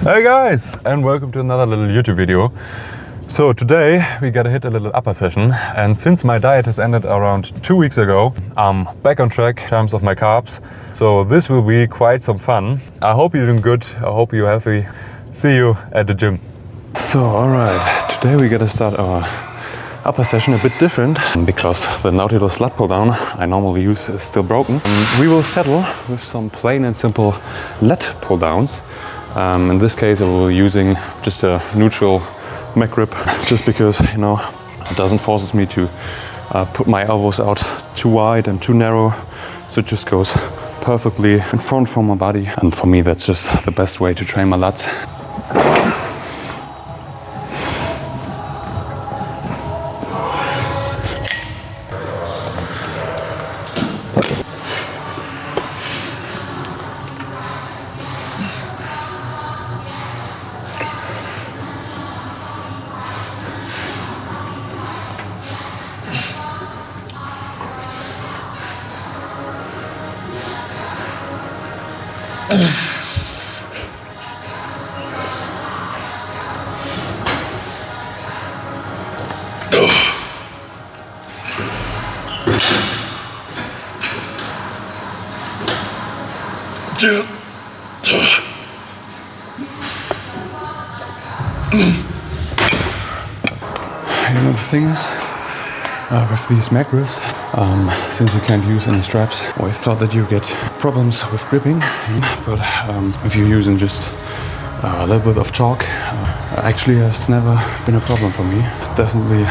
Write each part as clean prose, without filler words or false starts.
Hey guys, and welcome to another little YouTube video. So today we gotta hit a little upper session, and since my diet has ended around 2 weeks ago, I'm back on track in terms of my carbs. So this will be quite some fun. I hope you're doing good, I hope you're healthy. See you at the gym. So alright, today we gotta start our upper session a bit different because the Nautilus lat pull down I normally use is still broken. We will settle with some plain and simple lat pull downs. In this case I will be using just a neutral Mac grip, just because it doesn't force me to put my elbows out too wide and too narrow, so it just goes perfectly in front from my body, and for me that's just the best way to train my lats. The thing is, with these Mac grips, since you can't use any straps, I always thought that you get problems with gripping, but if you're using just a little bit of chalk, actually it's never been a problem for me. Definitely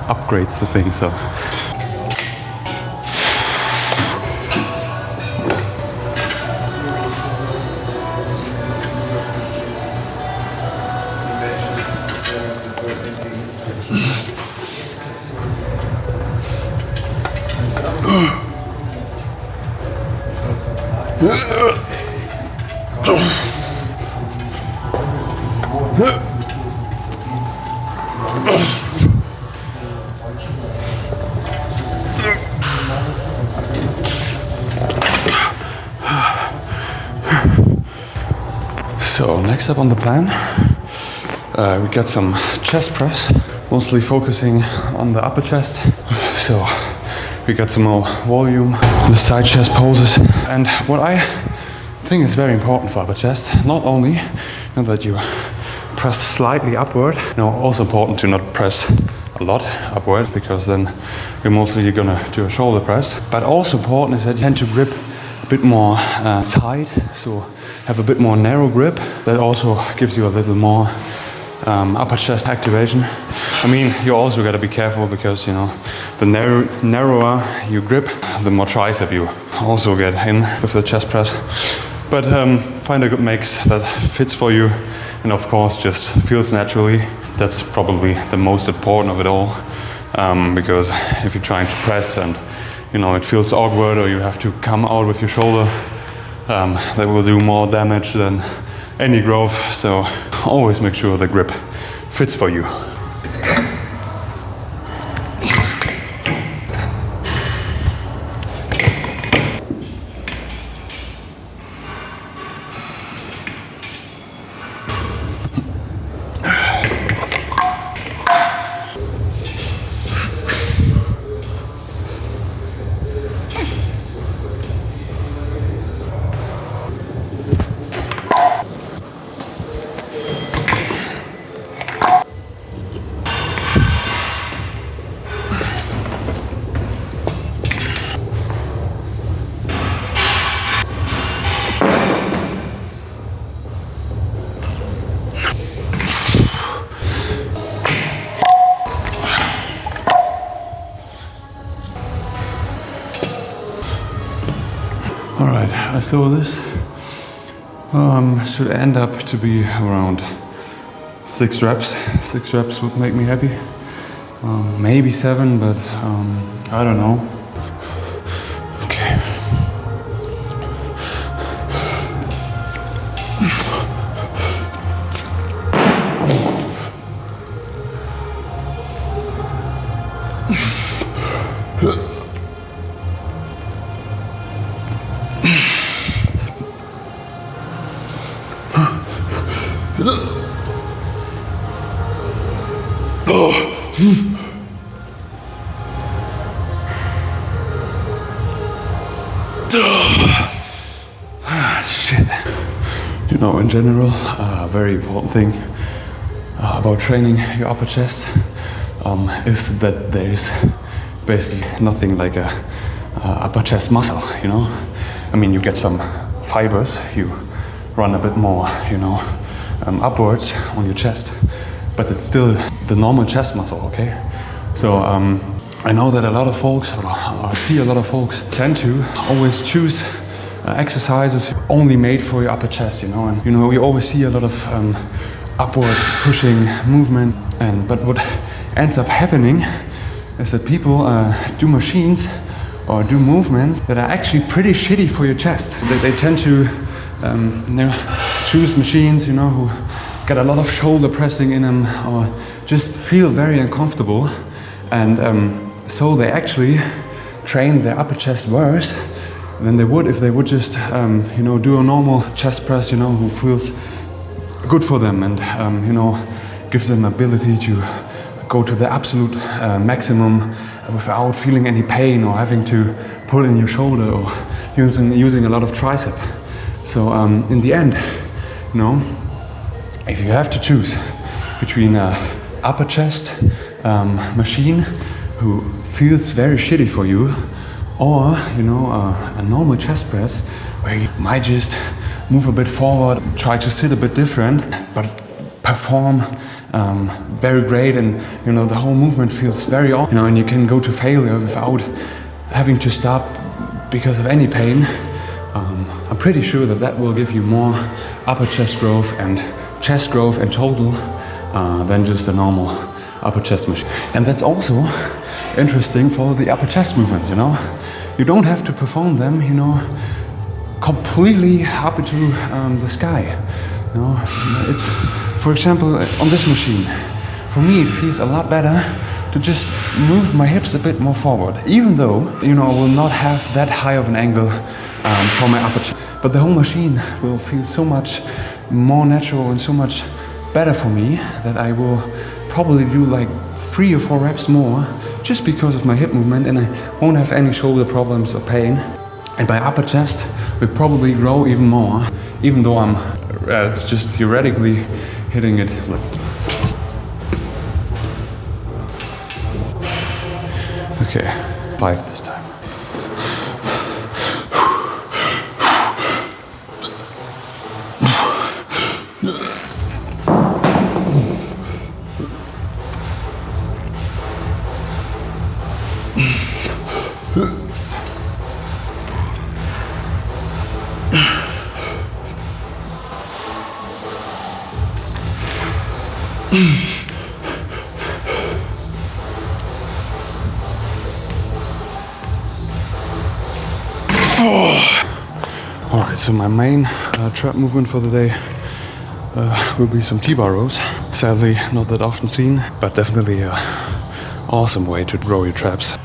upgrades the thing. So. So next up on the plan, we got some chest press, mostly focusing on the upper chest. So we got some more volume, the side chest poses. And what I think is very important for upper chest, not only that you press slightly upward, also important to not press a lot upward, because then you're mostly gonna do a shoulder press. But also important is that you tend to grip a bit more side, so have a bit more narrow grip. That also gives you a little more upper chest activation. I mean, you also got to be careful because the narrower you grip, the more tricep you also get in with the chest press. But find a good mix that fits for you, and of course just feels naturally. That's probably the most important of it all, because if you're trying to press and it feels awkward, or you have to come out with your shoulder, that will do more damage than any growth. So always make sure the grip fits for you. Alright, I saw this. Should end up to be around 6 reps. 6 reps would make me happy. Maybe 7, but I don't know. Okay. Shit. You know, in general, a very important thing about training your upper chest is that there is basically nothing like a upper chest muscle, you know? I mean, you get some fibers, you run a bit more, you know, upwards on your chest, but it's still the normal chest muscle, okay? So I know that a lot of folks, or I see a lot of folks, tend to always choose exercises only made for your upper chest, you know, and you know, we always see a lot of upwards pushing movement, but what ends up happening is that people do machines or do movements that are actually pretty shitty for your chest. They tend to you know, choose machines, you know, who get a lot of shoulder pressing in them or just feel very uncomfortable, and so they actually train their upper chest worse than they would if they would just you know, do a normal chest press, you know, who feels good for them and you know, gives them ability to go to the absolute maximum without feeling any pain or having to pull in your shoulder or using a lot of tricep. So in the end, you know, if you have to choose between a upper chest machine who feels very shitty for you, or you know, a normal chest press where you might just move a bit forward, try to sit a bit different, but perform very great, and you know, the whole movement feels very awesome, you know, and you can go to failure without having to stop because of any pain. I'm pretty sure that that will give you more upper chest growth and chest growth in total than just a normal upper chest machine. And that's also interesting for the upper chest movements, you know. You don't have to perform them, you know, completely up into the sky. You know, it's, for example, on this machine, for me it feels a lot better to just move my hips a bit more forward, even though, you know, I will not have that high of an angle for my upper chest. But the whole machine will feel so much more natural and so much better for me that I will probably do like 3 or 4 reps more just because of my hip movement, and I won't have any shoulder problems or pain. And my upper chest will probably grow even more, even though I'm just theoretically hitting it like. Okay, 5 this time. Alright, so my main trap movement for the day will be some T-bar rows. Sadly, not that often seen, but definitely an awesome way to grow your traps.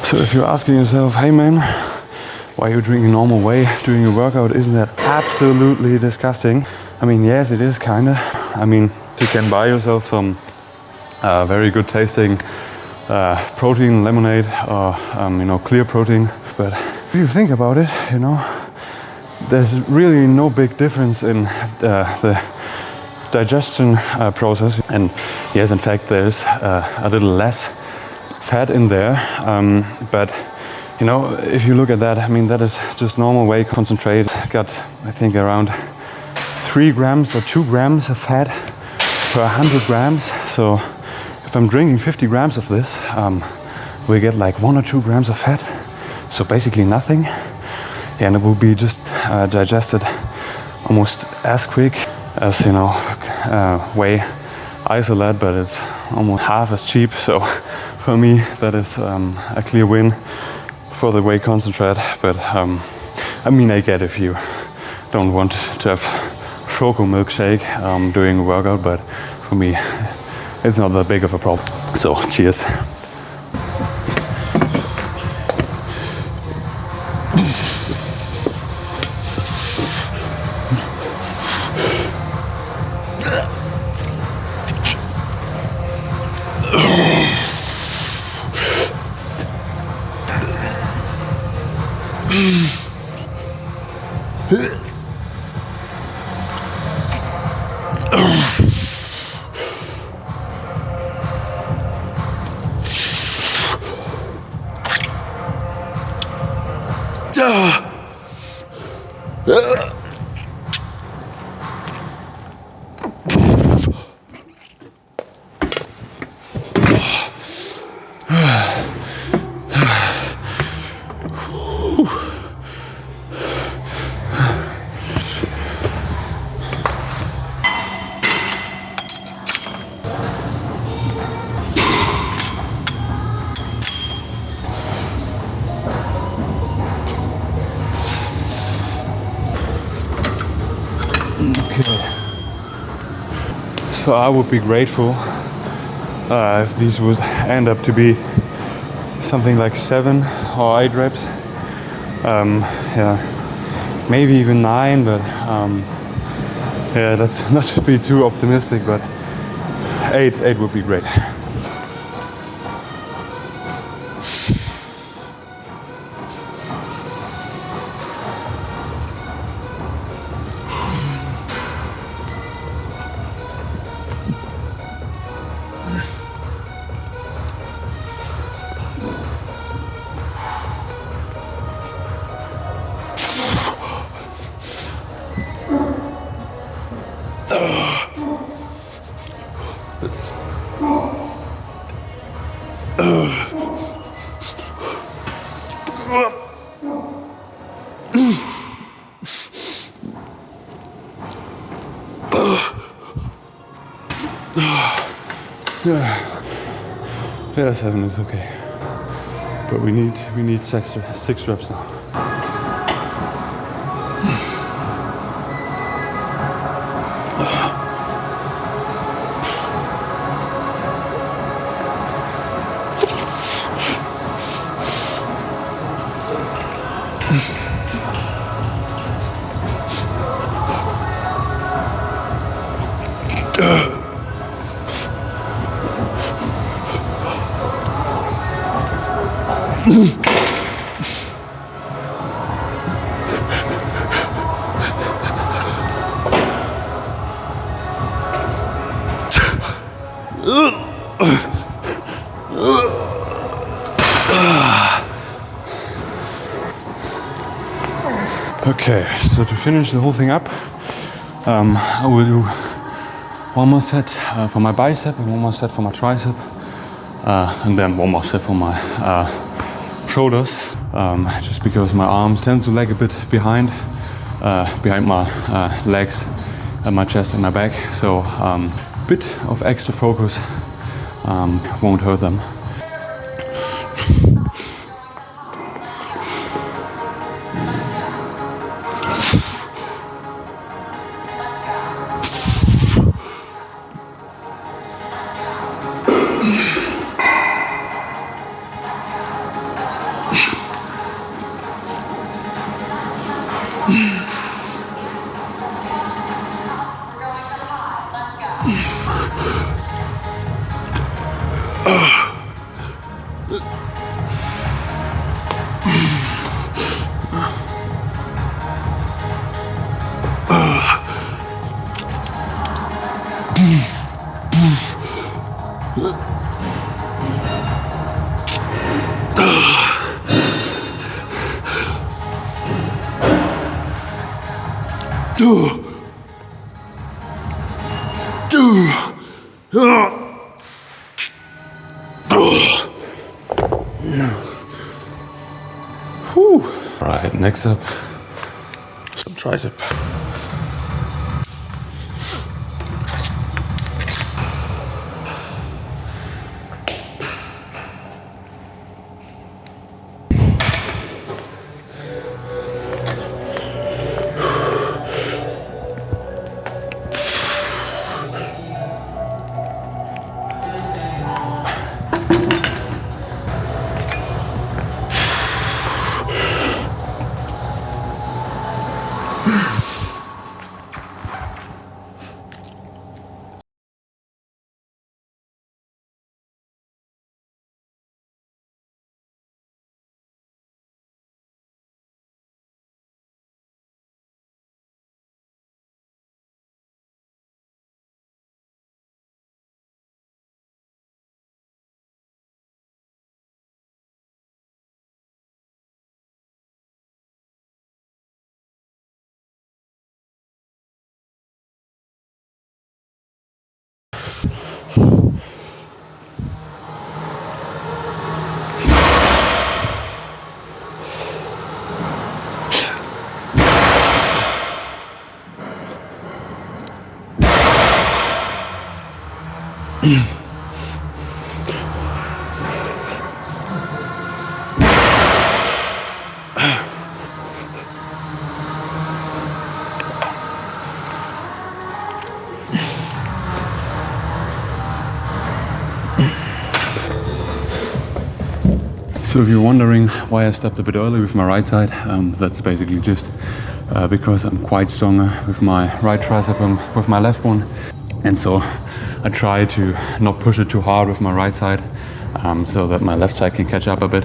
So if you're asking yourself, hey man, why are you drinking a normal way during your workout? Isn't that absolutely disgusting? I mean, yes, it is kinda. I mean, you can buy yourself some very good tasting protein lemonade or you know, clear protein, but If you think about it, you know, there's really no big difference in the digestion process. And yes, in fact, there's a little less fat in there. But, you know, if you look at that, I mean, that is just normal whey concentrate. Got, I think, around 3 grams or 2 grams of fat per 100 grams. So if I'm drinking 50 grams of this, we get like 1 or 2 grams of fat. So basically nothing. And it will be just digested almost as quick as, you know, whey isolate, but it's almost half as cheap. So for me, that is a clear win for the whey concentrate. But I mean, I get if you don't want to have choco milkshake during a workout, but for me, it's not that big of a problem. So cheers. So I would be grateful if these would end up to be something like 7 or 8 reps. Yeah, maybe even 9, but yeah, let's not be too optimistic, but 8 would be great. Yeah, 7 is okay, but we need 6 reps now. Okay, so to finish the whole thing up, I will do one more set for my bicep and one more set for my tricep, and then one more set for my shoulders, just because my arms tend to lag a bit behind my legs and my chest and my back, so a bit of extra focus won't hurt them. Whew. Right, next up, some tricep. So if you're wondering why I stepped a bit early with my right side, that's basically just because I'm quite stronger with my right tricep and with my left one. And so I try to not push it too hard with my right side so that my left side can catch up a bit.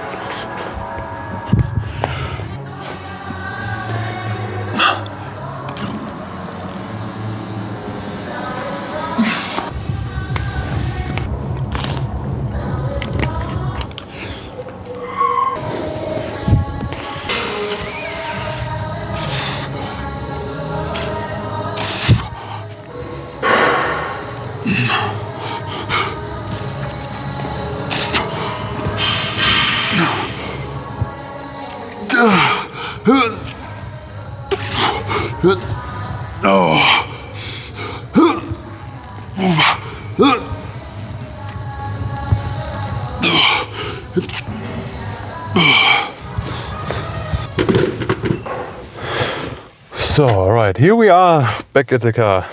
So, alright, here we are back at the car.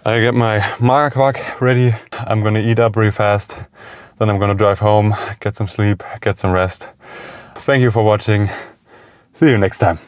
I get my Magerquark ready. I'm gonna eat up really fast. Then I'm gonna drive home, get some sleep, get some rest. Thank you for watching. See you next time.